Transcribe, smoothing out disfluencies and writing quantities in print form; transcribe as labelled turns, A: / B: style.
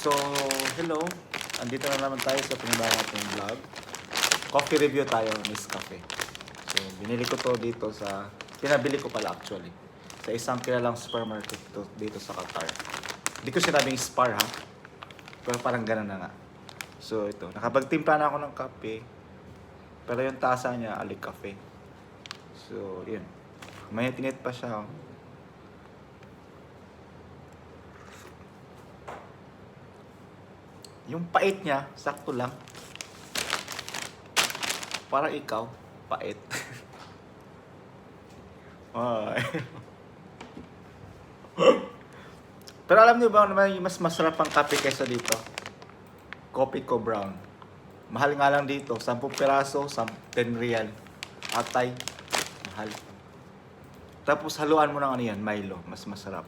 A: So, hello. Andito na naman tayo sa panibago nating vlog. Coffee review tayo, Nescafe. So, binili ko to dito sa... Pinabili ko pala actually. Sa isang kilalang supermarket dito sa Qatar. Hindi ko sinabing Spar ha. Pero parang ganun na nga. So, ito. Nakapagtimpla na ako ng kape. Pero yung tasa niya, Alik Cafe. So, yun. May tinit pa siya. Oh. Yung pait niya, sakto lang. Parang ikaw, pait. Ay. Pero alam niyo ba naman mas masarap ang kape kaysa dito? Coffee ko brown. Mahal nga lang dito, 10 piraso, 10 real. Atay, mahal. Tapos haluan mo ng ano yan, Milo, mas masarap.